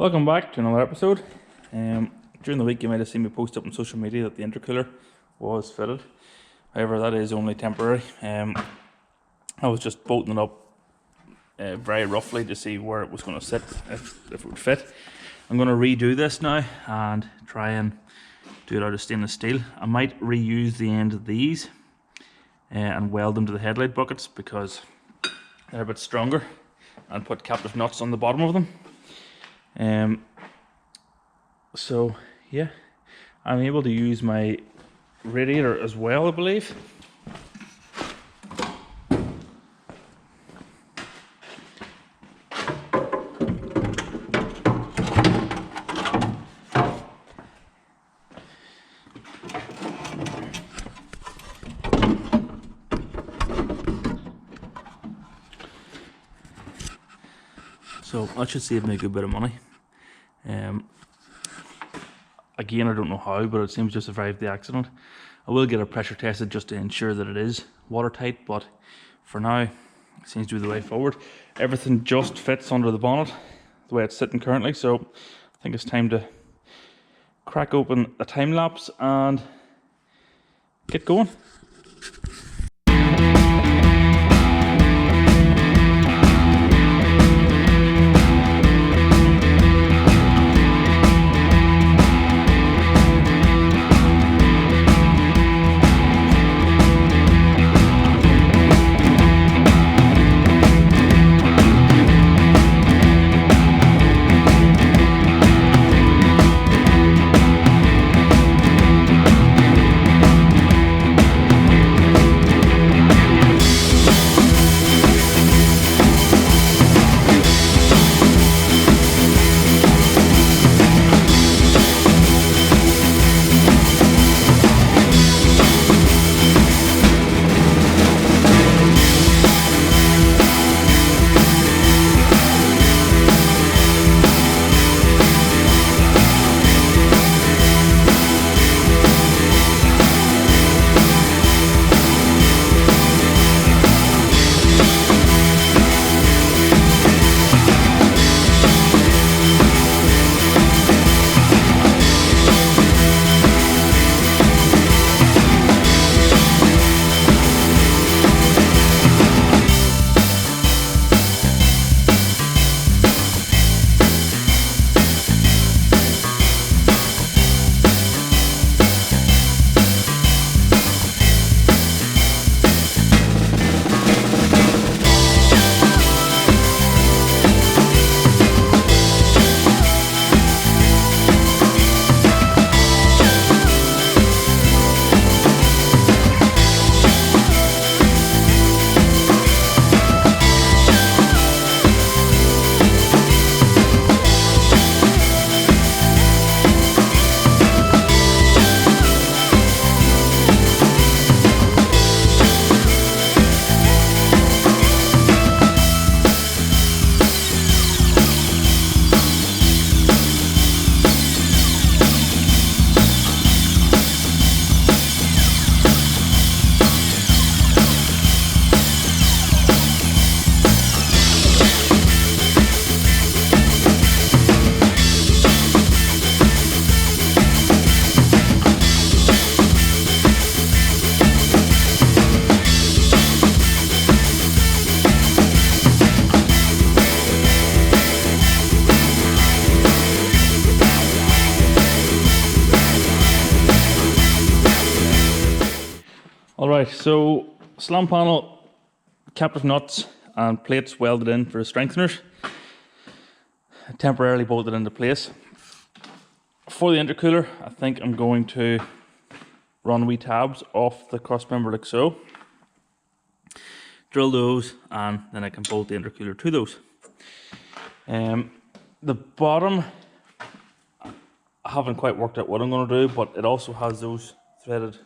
Welcome back to another episode. During the week you might have seen me post up on social media that the intercooler was fitted. However, that is only temporary. I was just bolting it up very roughly to see where it was going to sit, if it would fit. I'm going to redo this now and try and do it out of stainless steel. I might reuse the end of these and weld them to the headlight buckets because they're a bit stronger, and put captive nuts on the bottom of them. So yeah, I'm able to use my radiator as well, I believe. So that should save me a good bit of money. Again, I don't know how, but it seems to survive the accident. I will get it pressure tested just to ensure that it is watertight, but for now, it seems to be the way forward. Everything just fits under the bonnet, the way it's sitting currently, so I think it's time to crack open a time lapse and get going. Alright, so slam panel, captive nuts and plates welded in for the strengtheners, temporarily bolted into place. For the intercooler, I think I'm going to run wee tabs off the cross member like so, drill those, and then I can bolt the intercooler to those. The bottom, I haven't quite worked out what I'm going to do, but it also has those threaded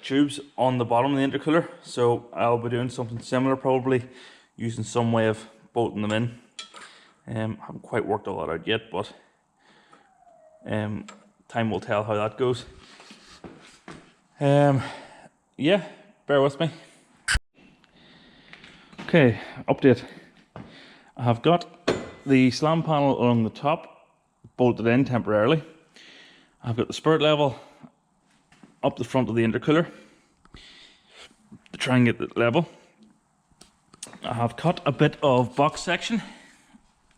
tubes on the bottom of the intercooler, so I'll be doing something similar, probably using some way of bolting them in. Haven't quite worked all that out yet, but time will tell how that goes. Yeah, bear with me. Okay, update. I have got the slam panel along the top bolted in temporarily. I've got the spirit level up the front of the intercooler to try and get it level. I have cut a bit of box section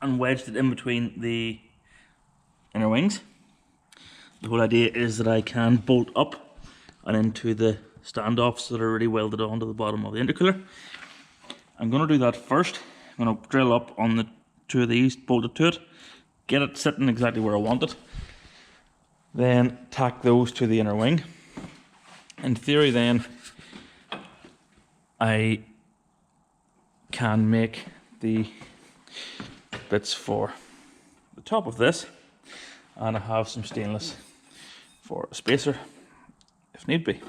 and wedged it in between the inner wings. The whole idea is that I can bolt up and into the standoffs that are already welded onto the bottom of the intercooler. I'm going to do that first. I'm going to drill up on the two of these bolted to it, get it sitting exactly where I want it, then tack those to the inner wing. In theory then, I can make the bits for the top of this, and I have some stainless for a spacer if need be.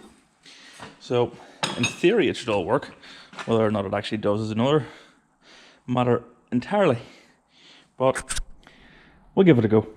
So in theory it should all work. Whether or not it actually does is another matter entirely, but we'll give it a go.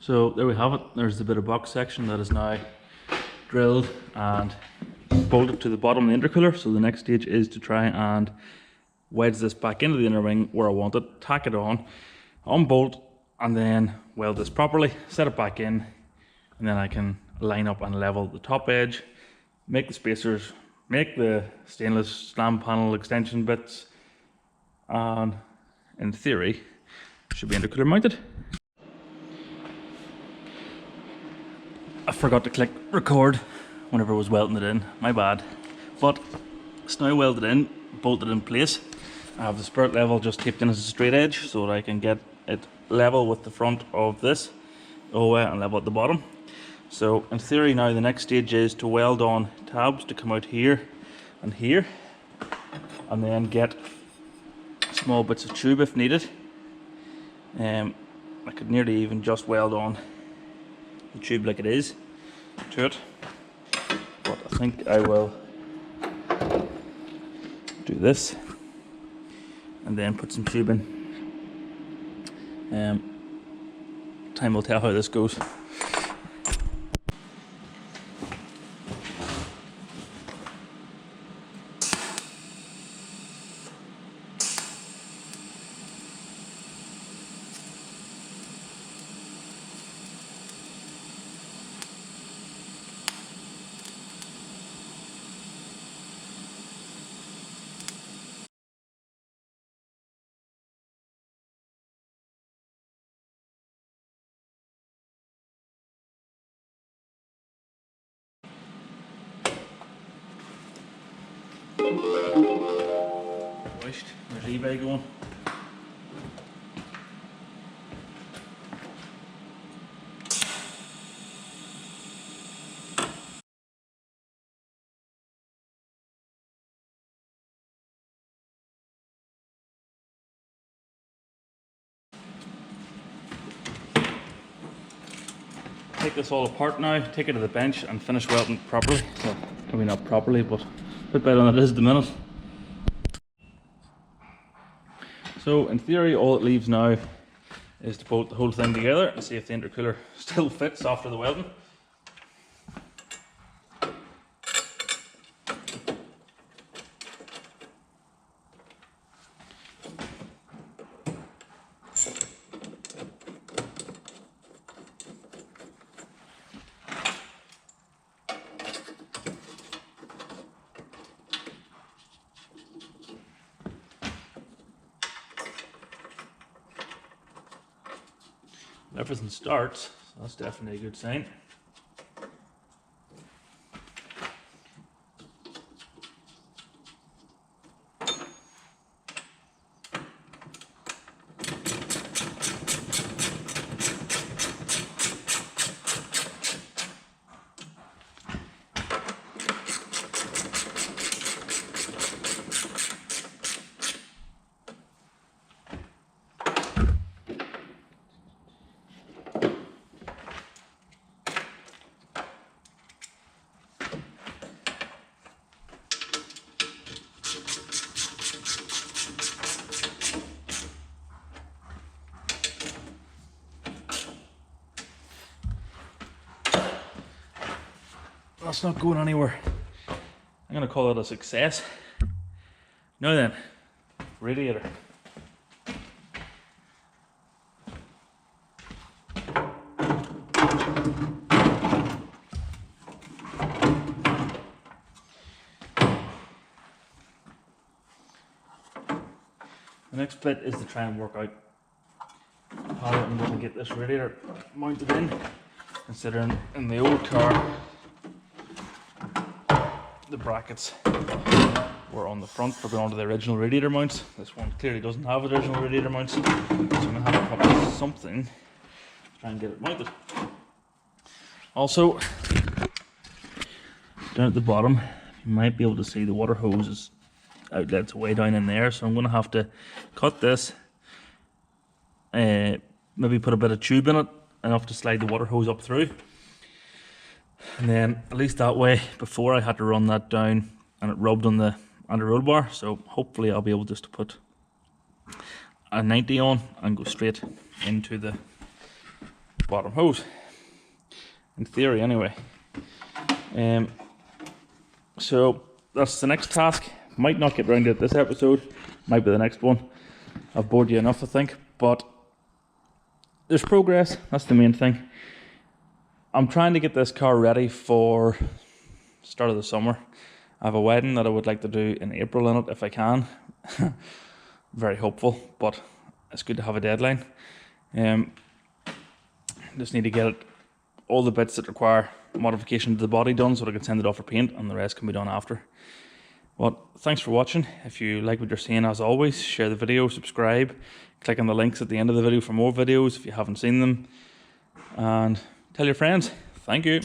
So there we have it. There's the bit of box section that is now drilled and bolted to the bottom of the intercooler. So the next stage is to try and wedge this back into the inner wing where I want it, tack it on, unbolt, and then weld this properly, set it back in, and then I can line up and level the top edge, make the spacers, make the stainless slam panel extension bits, and in theory should be intercooler mounted. I forgot to click record whenever I was welding it in, my bad. But it's now welded in, bolted in place. I have the spirit level just taped in as a straight edge so that I can get it level with the front of this OA and level at the bottom. So in theory now the next stage is to weld on tabs to come out here and here, and then get small bits of tube if needed. I could nearly even just weld on the tube like it is to it, but I think I will do this and then put some tube in. Time will tell how this goes. Washed. There's eBay going. Take this all apart now, take it to the bench and finish welding properly. Well, maybe not properly, but a bit better than it is at the minute. So in theory all it leaves now is to bolt the whole thing together and see if the intercooler still fits after the welding. everything starts, so that's definitely a good sign. That's not going anywhere. I'm gonna call it a success. Now then, radiator. The next bit is to try and work out how I'm going to get this radiator mounted in, considering in the old car the brackets were on the front for going onto the original radiator mounts. This one clearly doesn't have original radiator mounts, so I'm going to have to come up with something to try and get it mounted. Also, down at the bottom you might be able to see the water hoses outlets way down in there, so I'm going to have to cut this, maybe put a bit of tube in it, enough to slide the water hose up through, and then at least that way, before I had to run that down and it rubbed on the roll bar, so hopefully I'll be able just to put a 90 on and go straight into the bottom hose, in theory anyway. So that's the next task. Might not get round to it this episode, might be the next one. I've bored you enough, I think, but there's progress, that's the main thing. I'm trying to get this car ready for start of the summer. I have a wedding that I would like to do in April in it if I can. Very hopeful, but it's good to have a deadline. Just need to get all the bits that require modification to the body done so that I can send it off for paint, and the rest can be done after. Well, thanks for watching. If you like what you're seeing, as always, share the video, subscribe, click on the links at the end of the video for more videos if you haven't seen them, and tell your friends. Thank you.